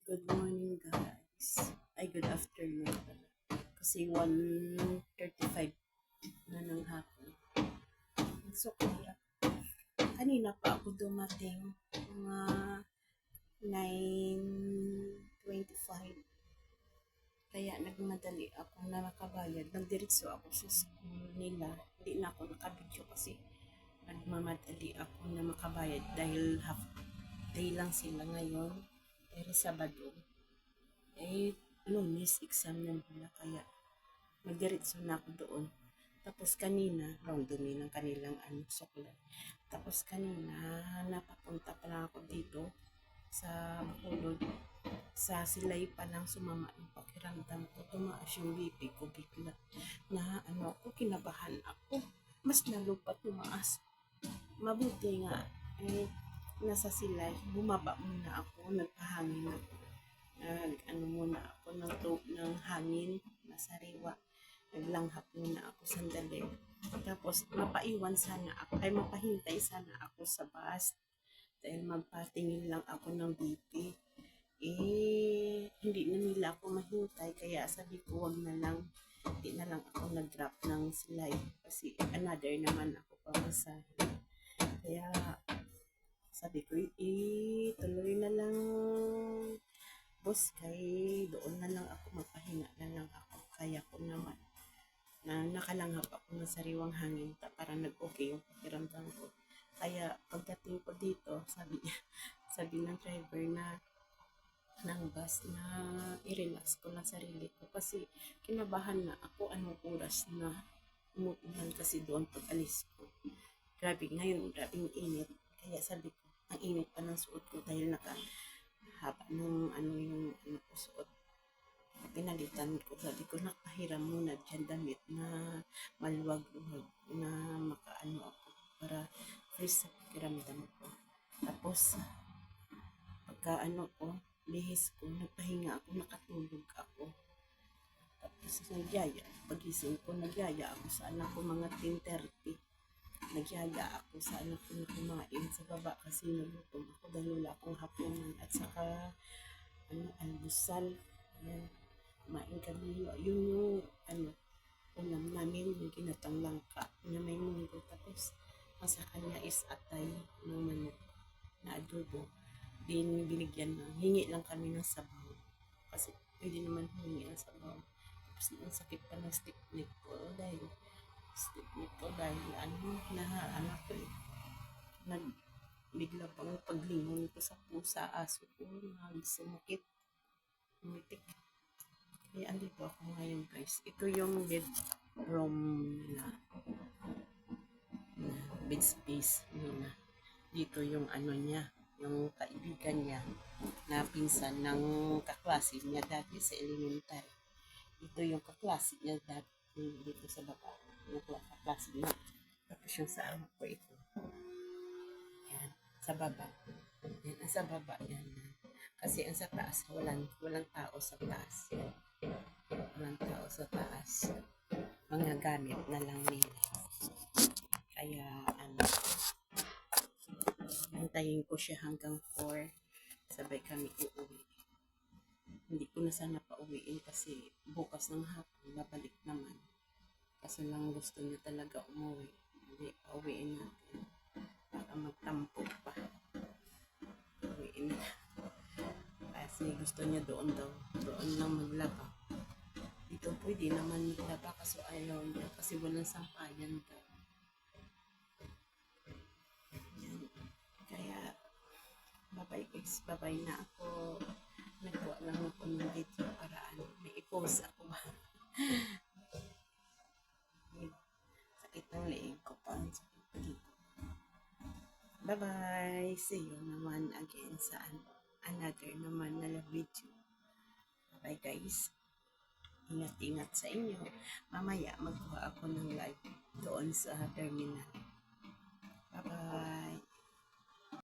Good morning, guys. Ay, good afternoon pala. Kasi 1:35 na ng hapon. So, kaya, kanina pa ako dumating. Mga 9:25. Kaya nagmadali ako na nakabayad. Nagdiretso ako sa school nila. Hindi na ako nakabidyo kasi nagmamadali ako na makabayad dahil half day lang sila ngayon. Pero Sabado. Lunes exam na nila kaya magdiretso na ako doon. Tapos kanina, dumi ng kanilang suklay. Tapos kanina, napapunta pa lang ako dito sa Bacolod. Sa Silay pa lang sumama yung pakiramdam ko. Tumaas yung BP ko bigla. Na kinabahan ako. Mas lalo pa tumaas. Mabuti nga, nasa Silay, bumaba muna ako, nagpahangin ako. Muna ako ng hangin na sariwa. Naglanghap muna ako sandali. Tapos, mapahintay sana ako sa bus. Dahil magpatingin lang ako ng BP. Hindi na nila ako mahintay. Kaya sabi ko, wag na lang. Hindi na lang ako nag-drop ng Silay. Kasi another naman ako pamasahe. Kaya, sabi ko, tuloy na lang. Boss, kay doon na lang ako, magpahinga na lang ako. Kaya ko naman na nakalanghap ako ng sariwang hangin para nag-okay yung pakiramdam ko. Kaya pagdating ko dito, sabi ng driver ng bus na i-relax ko lang sarili ko kasi kinabahan na ako anong oras na umuulan kasi doon pag alis ko. Grabe ngayon, grabing init. Kaya sabi ko, ang init pa ng suot ko dahil haba nung ko suot. Pinalitan ko, sabi ko, nakahiram muna dyan damit na maluwag-luwag na ako para fresh sa pakiramdam ko. Tapos, pagka lihis ko, nagpahinga ako, nakatulog ako. Tapos, pagising ko, nagyaya ako sa anak ko mga 10:30. Nagyaya ako sa anak ko na kumain sa baba kasi nagutom ako dahil wala akong hapunan at saka almusal. Yan. Kumain kami yung ulam namin yung ginatang langka na may munggo tapos ang sa kanya is atay ng manok na adobo. Binigyan na hingi lang kami ng sabaw kasi pwede naman humingi ng sabaw. Tapos ang sakit pa ng stick neck ko dahil bigla pang paglingon ko sa pusa, aso ko, sumakit, umitik. Kaya andito ako ngayon guys. Ito yung bedroom na bed space nila. Dito yung niya, yung kaibigan niya na pinsan ng kaklase niya dati sa elementary. Ito yung kaklase niya dati dito sa baba. Yung kaklase niya. Tapos yung sa arm ko ito. Yan. Sa baba. Yan. Sa baba. Yan. Kasi ang sa taas, walang tao sa taas. Walang tao sa taas. Mga gamit na lang nila. Kaya, antayin ko siya hanggang 4. Sabay kami uuwi. Hindi ko na sana pauwiin kasi bukas ng hapon, babalik naman. Kaso lang gusto niya talaga umuwi. Hindi, pauwiin natin. Para magtampo pa. Pauwiin na. Kasi gusto niya doon lang maglaba. Dito pwede naman maglaba kaso ayaw niya kasi walang sampayan daw. Kaya, bye guys, bye na ako. Nagkuha lang ako ng video para may i-post ako ba. Sakit ng leeg ko pa. Sakit pa dito. Bye-bye. See you naman again sa another naman na video. Bye guys. Ingat-ingat sa inyo. Mamaya magkuha ako ng live doon sa terminal. Bye-bye.